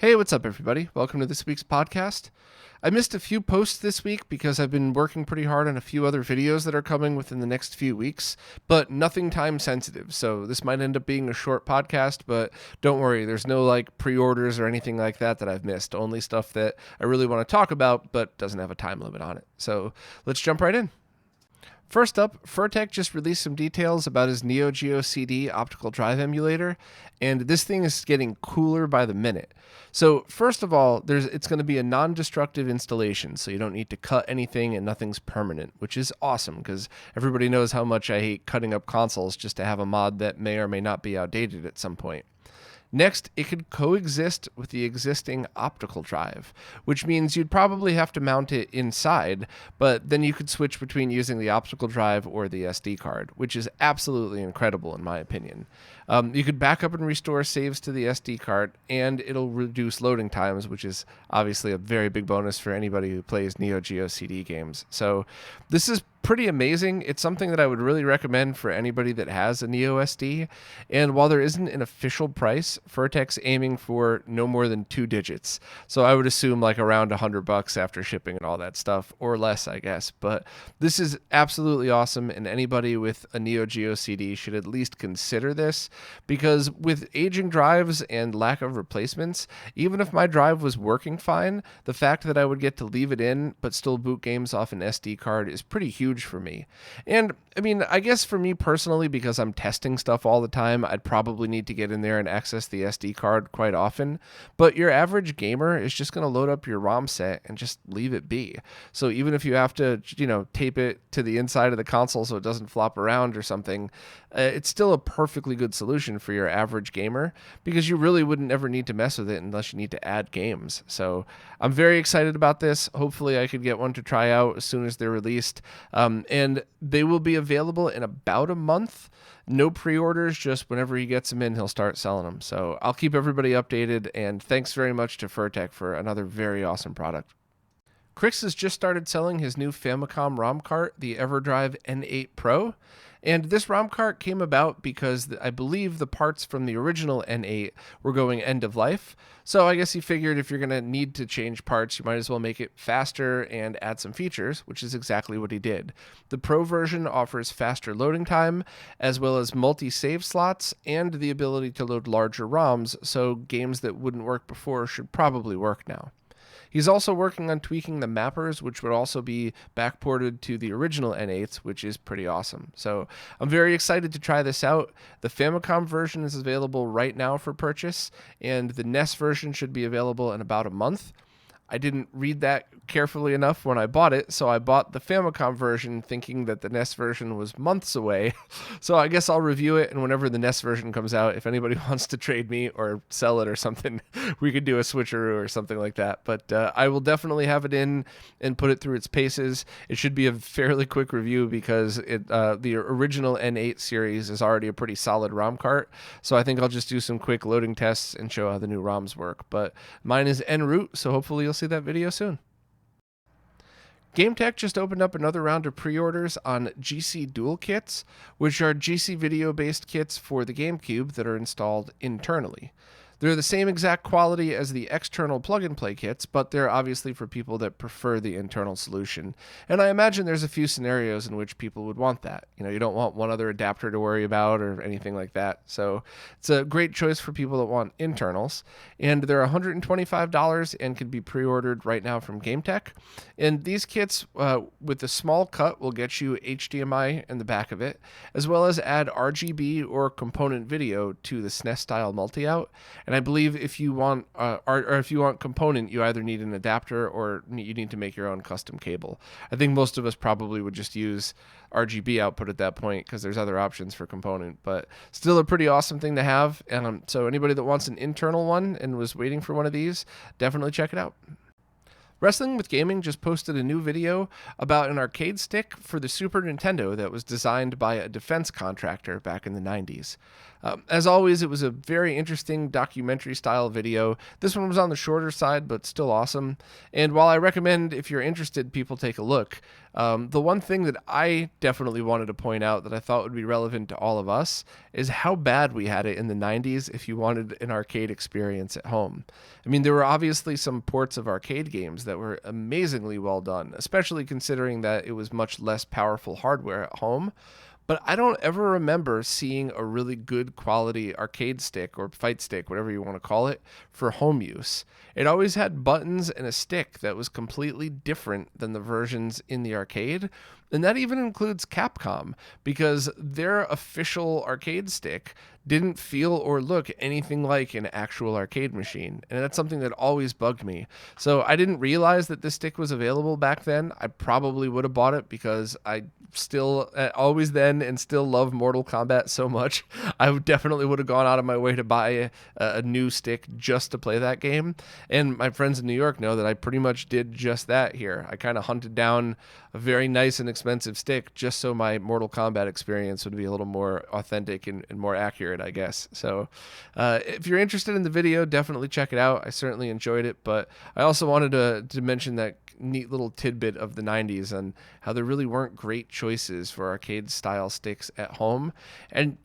Hey, what's up, everybody? Welcome to this week's podcast. I missed a few posts this week because I've been working pretty hard on a few other videos that are coming within the next few weeks, but nothing time sensitive. So this might end up being a short podcast, but don't worry, there's no pre-orders or anything like that I've missed. Only stuff that I really want to talk about, but doesn't have a time limit on it. So let's jump right in. First up, Furtek just released some details about his Neo Geo CD optical drive emulator, and this thing is getting cooler by the minute. So first of all, it's going to be a non-destructive installation, so you don't need to cut anything and nothing's permanent, which is awesome because everybody knows how much I hate cutting up consoles just to have a mod that may or may not be outdated at some point. Next, it could coexist with the existing optical drive, which means you'd probably have to mount it inside, but then you could switch between using the optical drive or the SD card, which is absolutely incredible in my opinion. You could back up and restore saves to the SD card, and it'll reduce loading times, which is obviously a very big bonus for anybody who plays Neo Geo CD games. So this is pretty amazing. It's something that I would really recommend for anybody that has a Neo SD. And while there isn't an official price, Furtek's aiming for no more than 2 digits. So I would assume around $100 after shipping and all that stuff, or less, I guess. But this is absolutely awesome, and anybody with a Neo Geo CD should at least consider this, because with aging drives and lack of replacements, even if my drive was working fine, the fact that I would get to leave it in but still boot games off an SD card is pretty huge for me. And I mean, I guess for me personally, because I'm testing stuff all the time, I'd probably need to get in there and access the SD card quite often. But your average gamer is just going to load up your ROM set and just leave it be. So even if you have to, tape it to the inside of the console so it doesn't flop around or something, it's still a perfectly good solution for your average gamer, because you really wouldn't ever need to mess with it unless you need to add games. So I'm very excited about this. Hopefully I could get one to try out as soon as they're released. And they will be available in about a month. No pre-orders, just whenever he gets them in, he'll start selling them. So I'll keep everybody updated, and thanks very much to Furtek for another very awesome product. Crix has just started selling his new Famicom ROM cart, the Everdrive N8 Pro. And this ROM cart came about because I believe the parts from the original N8 were going end of life. So I guess he figured if you're going to need to change parts, you might as well make it faster and add some features, which is exactly what he did. The Pro version offers faster loading time, as well as multi-save slots and the ability to load larger ROMs, so games that wouldn't work before should probably work now. He's also working on tweaking the mappers, which would also be backported to the original N8s, which is pretty awesome. So I'm very excited to try this out. The Famicom version is available right now for purchase, and the NES version should be available in about a month. I didn't read that carefully enough when I bought it, so I bought the Famicom version thinking that the NES version was months away. So I guess I'll review it, and whenever the NES version comes out, if anybody wants to trade me or sell it or something, we could do a switcheroo or something like that. But I will definitely have it in and put it through its paces. It should be a fairly quick review because the original N8 series is already a pretty solid ROM cart, so I think I'll just do some quick loading tests and show how the new ROMs work. But mine is en route, so hopefully you'll see that video soon. GameTech just opened up another round of pre-orders on GCDual kits, which are GC video-based kits for the GameCube that are installed internally. They're the same exact quality as the external plug-and-play kits, but they're obviously for people that prefer the internal solution. And I imagine there's a few scenarios in which people would want that. You don't want one other adapter to worry about or anything like that. So it's a great choice for people that want internals. And they're $125 and can be pre-ordered right now from GameTech. And these kits, with a small cut, will get you HDMI in the back of it, as well as add RGB or component video to the SNES-style multi-out. And I believe if you want if you want component, you either need an adapter or you need to make your own custom cable. I think most of us probably would just use RGB output at that point because there's other options for component, but still a pretty awesome thing to have. And so anybody that wants an internal one and was waiting for one of these, definitely check it out. Wrestling with Gaming just posted a new video about an arcade stick for the Super Nintendo that was designed by a defense contractor back in the 90s. As always, it was a very interesting documentary-style video. This one was on the shorter side, but still awesome. And while I recommend, if you're interested, people take a look, The one thing that I definitely wanted to point out that I thought would be relevant to all of us is how bad we had it in the 90s if you wanted an arcade experience at home. I mean, there were obviously some ports of arcade games that were amazingly well done, especially considering that it was much less powerful hardware at home. But I don't ever remember seeing a really good quality arcade stick or fight stick, whatever you want to call it, for home use. It always had buttons and a stick that was completely different than the versions in the arcade. And that even includes Capcom, because their official arcade stick didn't feel or look anything like an actual arcade machine. And that's something that always bugged me. So I didn't realize that this stick was available back then. I probably would have bought it because I still always then and still love Mortal Kombat so much. I definitely would have gone out of my way to buy a new stick just to play that game. And my friends in New York know that I pretty much did just that here. I kind of hunted down a very nice and expensive stick just so my Mortal Kombat experience would be a little more authentic and more accurate, I guess. So if you're interested in the video, definitely check it out. I certainly enjoyed it, but I also wanted to mention that neat little tidbit of the 90s and how there really weren't great choices for arcade style sticks at home. And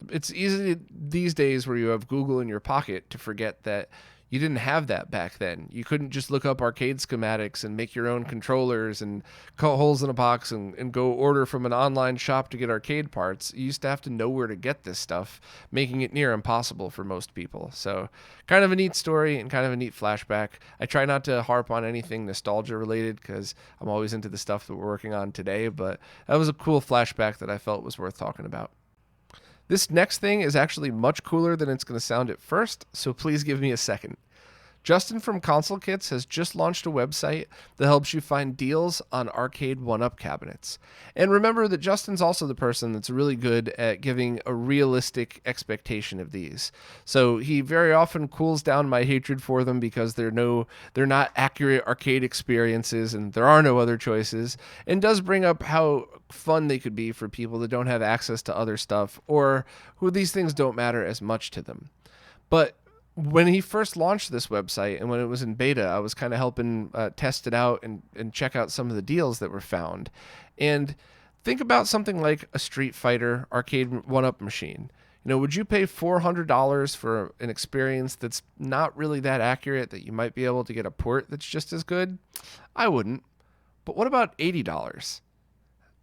it's easy these days where you have Google in your pocket to forget that you didn't have that back then. You couldn't just look up arcade schematics and make your own controllers and cut holes in a box and go order from an online shop to get arcade parts. You used to have to know where to get this stuff, making it near impossible for most people. So kind of a neat story and kind of a neat flashback. I try not to harp on anything nostalgia related because I'm always into the stuff that we're working on today, but that was a cool flashback that I felt was worth talking about. This next thing is actually much cooler than it's going to sound at first, so please give me a second. Justin from Console Kits has just launched a website that helps you find deals on arcade one-up cabinets. And remember that Justin's also the person that's really good at giving a realistic expectation of these. So he very often cools down my hatred for them because they're not accurate arcade experiences and there are no other choices, and does bring up how fun they could be for people that don't have access to other stuff or who these things don't matter as much to them. But when he first launched this website and when it was in beta, I was kind of helping test it out and check out some of the deals that were found. And think about something like a Street Fighter arcade one-up machine. Would you pay $400 for an experience that's not really that accurate that you might be able to get a port that's just as good? I wouldn't. But what about $80?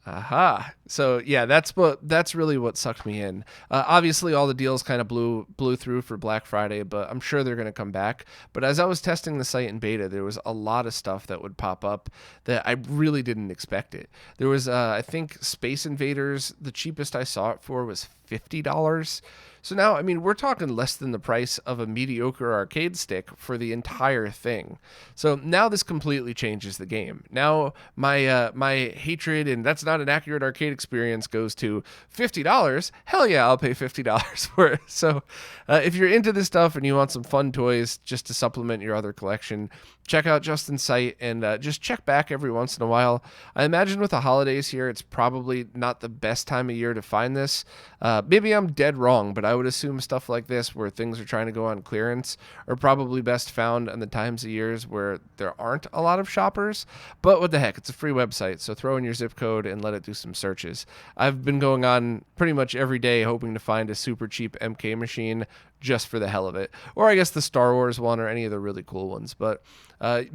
Aha. So yeah, that's really what sucked me in. Obviously all the deals kind of blew through for Black Friday, but I'm sure they're going to come back. But as I was testing the site in beta, there was a lot of stuff that would pop up that I really didn't expect it. There was, I think Space Invaders, the cheapest I saw it for was $50. So now, I mean, we're talking less than the price of a mediocre arcade stick for the entire thing. So now this completely changes the game. Now my hatred and that's not an accurate arcade experience goes to $50. Hell yeah, I'll pay $50 for it. So if you're into this stuff and you want some fun toys just to supplement your other collection, check out Justin's site and just check back every once in a while. I imagine with the holidays here, it's probably not the best time of year to find this. Maybe I'm dead wrong, but I would assume stuff like this where things are trying to go on clearance are probably best found in the times of years where there aren't a lot of shoppers. But what the heck, it's a free website, so throw in your zip code and let it do some searches. I've been going on pretty much every day hoping to find a super cheap MK machine just for the hell of it. Or I guess the Star Wars one or any of the really cool ones. But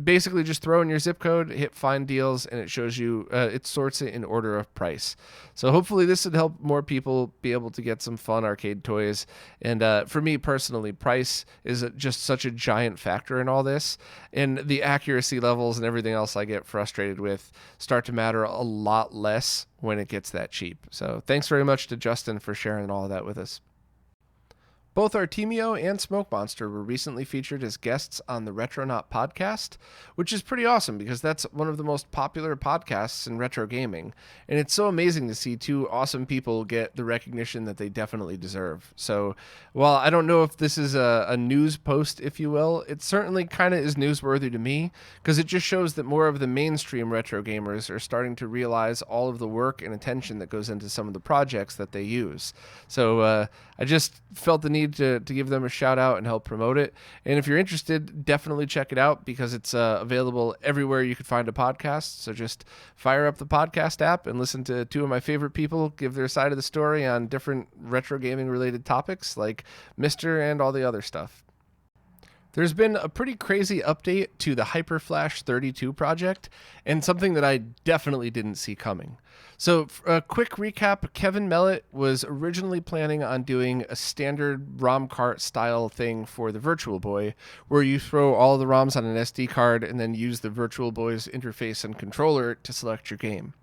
basically just throw in your zip code, hit find deals, and it shows you, it sorts it in order of price. So hopefully this would help more people be able to get some fun arcade toys. And for me personally, price is just such a giant factor in all this. And the accuracy levels and everything else I get frustrated with start to matter a lot less when it gets that cheap. So thanks very much to Justin for sharing all of that with us. Both Artemio and Smokemonster were recently featured as guests on the Retronaut podcast, which is pretty awesome because that's one of the most popular podcasts in retro gaming. And it's so amazing to see two awesome people get the recognition that they definitely deserve. So while I don't know if this is a news post, if you will, it certainly kind of is newsworthy to me because it just shows that more of the mainstream retro gamers are starting to realize all of the work and attention that goes into some of the projects that they use. So I just felt the need need to give them a shout out and help promote it. And if you're interested, definitely check it out because it's available everywhere you could find a podcast. So just fire up the podcast app and listen to two of my favorite people give their side of the story on different retro gaming related topics like Mr. and all the other stuff. There's been a pretty crazy update to the HyperFlash 32 project, and something that I definitely didn't see coming. So, a quick recap, Kevin Mellett was originally planning on doing a standard ROM cart style thing for the Virtual Boy, where you throw all the ROMs on an SD card and then use the Virtual Boy's interface and controller to select your game.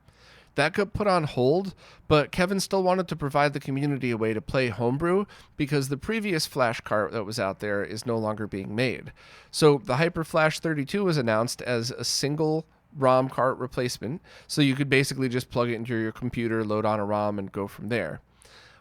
That got put on hold, but Kevin still wanted to provide the community a way to play homebrew because the previous flash cart that was out there is no longer being made. So the HyperFlash 32 was announced as a single ROM cart replacement, so you could basically just plug it into your computer, load on a ROM, and go from there.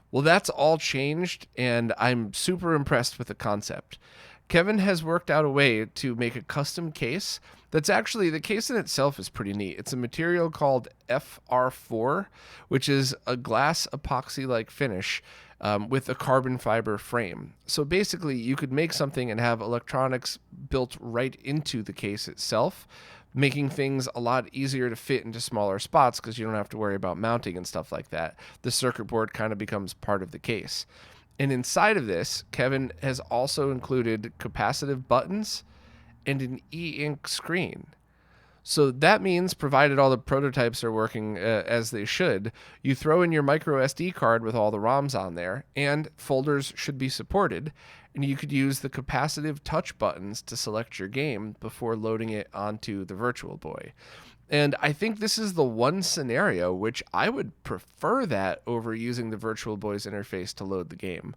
Well, that's all changed, and I'm super impressed with the concept. Kevin has worked out a way to make a custom case that's actually, the case in itself is pretty neat. It's a material called FR4, which is a glass epoxy-like finish with a carbon fiber frame. So basically, you could make something and have electronics built right into the case itself, making things a lot easier to fit into smaller spots because you don't have to worry about mounting and stuff like that. The circuit board kind of becomes part of the case. And inside of this, Kevin has also included capacitive buttons and an eInk screen. So that means, provided all the prototypes are working as they should, you throw in your micro SD card with all the ROMs on there, and folders should be supported, and you could use the capacitive touch buttons to select your game before loading it onto the Virtual Boy. And I think this is the one scenario which I would prefer that over using the Virtual Boy's interface to load the game.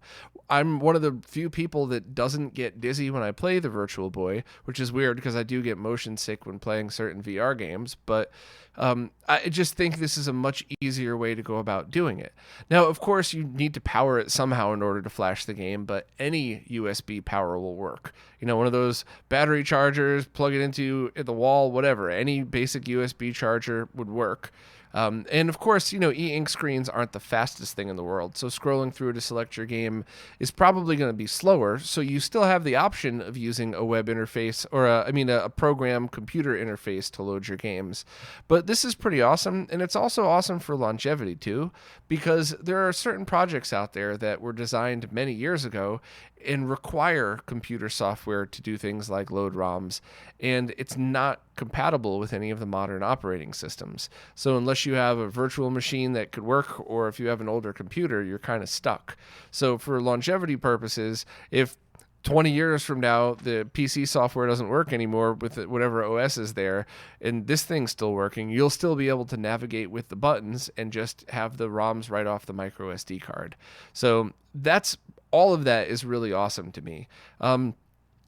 I'm one of the few people that doesn't get dizzy when I play the Virtual Boy, which is weird because I do get motion sick when playing certain VR games, but I just think this is a much easier way to go about doing it. Now, of course, you need to power it somehow in order to flash the game, but any USB power will work. You know, one of those battery chargers, plug it into the wall, whatever. Any basic USB charger would work. And of course, you know, e-ink screens aren't the fastest thing in the world, so scrolling through to select your game is probably going to be slower, so you still have the option of using a web interface, or a program computer interface to load your games. But this is pretty awesome, and it's also awesome for longevity too, because there are certain projects out there that were designed many years ago and require computer software to do things like load ROMs, and it's not compatible with any of the modern operating systems. So unless you have a virtual machine that could work, or if you have an older computer, you're kind of stuck. So for longevity purposes, if 20 years from now the PC software doesn't work anymore with whatever OS is there, and this thing's still working, you'll still be able to navigate with the buttons and just have the ROMs right off the micro SD card. So that's all of that is really awesome to me.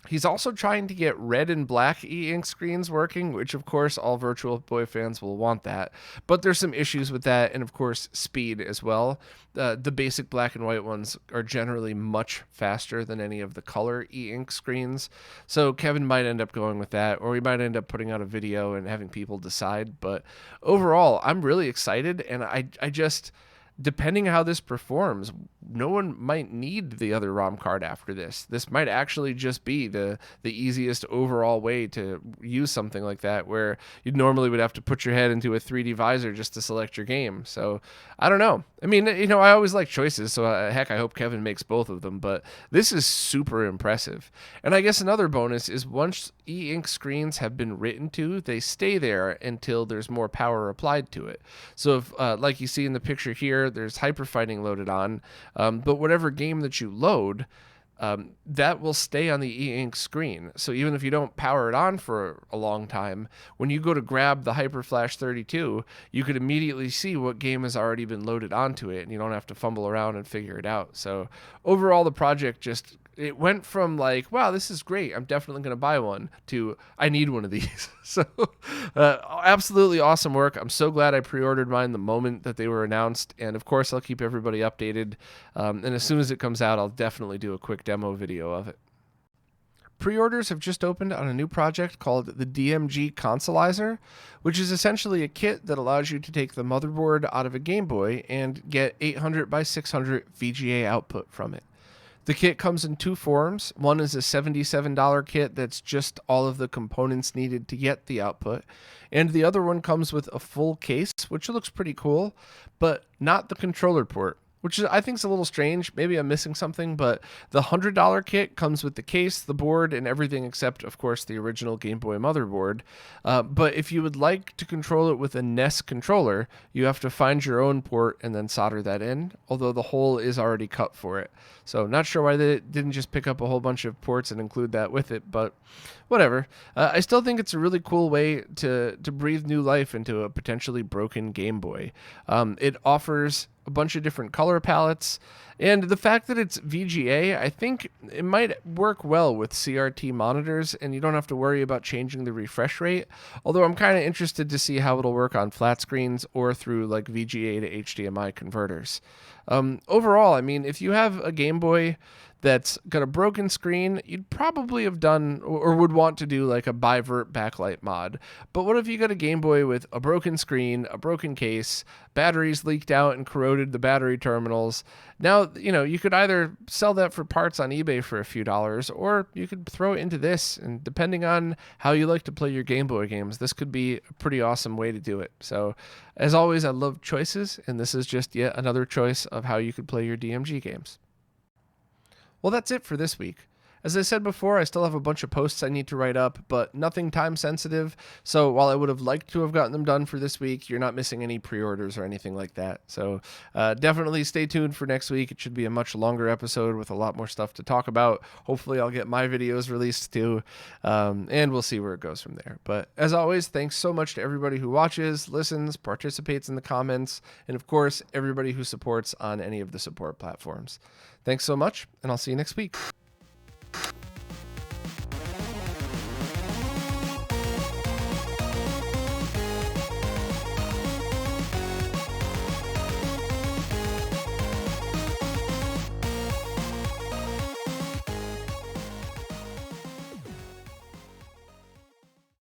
He's also trying to get red and black e-ink screens working, which of course all Virtual Boy fans will want that. But there's some issues with that, and of course speed as well. The basic black and white ones are generally much faster than any of the color e-ink screens. So Kevin might end up going with that, or we might end up putting out a video and having people decide. But overall, I'm really excited, and I just... depending how this performs, no one might need the other ROM card after this. This might actually just be the easiest overall way to use something like that, where you normally would have to put your head into a 3D visor just to select your game. So I don't know. I mean, you know, I always like choices, so heck, I hope Kevin makes both of them, but this is super impressive. And I guess another bonus is once e-ink screens have been written to, they stay there until there's more power applied to it. So if, like you see in the picture here, there's Hyper Fighting loaded on, but whatever game that you load, that will stay on the e-ink screen. So even if you don't power it on for a long time, when you go to grab the HyperFlash 32, you could immediately see what game has already been loaded onto it, and you don't have to fumble around and figure it out. So overall, the project just... it went from like, wow, this is great, I'm definitely going to buy one, to I need one of these. So absolutely awesome work. I'm so glad I pre-ordered mine the moment that they were announced. And of course, I'll keep everybody updated. And as soon as it comes out, I'll definitely do a quick demo video of it. Pre-orders have just opened on a new project called the DMG Consolizer, which is essentially a kit that allows you to take the motherboard out of a Game Boy and get 800 by 600 VGA output from it. The kit comes in two forms. One is a $77 kit that's just all of the components needed to get the output. And the other one comes with a full case, which looks pretty cool, but not the controller port, which I think is a little strange. Maybe I'm missing something, but the $100 kit comes with the case, the board, and everything except, of course, the original Game Boy motherboard. But if you would like to control it with a NES controller, you have to find your own port and then solder that in, although the hole is already cut for it. So not sure why they didn't just pick up a whole bunch of ports and include that with it, but whatever. I still think it's a really cool way to breathe new life into a potentially broken Game Boy. It offers a bunch of different color palettes, and the fact that it's VGA, I think it might work well with CRT monitors, and you don't have to worry about changing the refresh rate, although I'm kind of interested to see how it'll work on flat screens or through like VGA to HDMI converters. Overall, I mean, if you have a Game Boy that's got a broken screen, you'd probably have done or would want to do like a bivert backlight mod. But what if you got a Game Boy with a broken screen, a broken case, batteries leaked out and corroded the battery terminals? Now, you could either sell that for parts on eBay for a few dollars, or you could throw it into this. And depending on how you like to play your Game Boy games, this could be a pretty awesome way to do it. So as always, I love choices, and this is just yet another choice of how you could play your DMG games. Well, that's it for this week. As I said before, I still have a bunch of posts I need to write up, but nothing time sensitive. So while I would have liked to have gotten them done for this week, you're not missing any pre-orders or anything like that. So definitely stay tuned for next week. It should be a much longer episode with a lot more stuff to talk about. Hopefully I'll get my videos released too, and we'll see where it goes from there. But as always, thanks so much to everybody who watches, listens, participates in the comments, and of course, everybody who supports on any of the support platforms. Thanks so much, and I'll see you next week.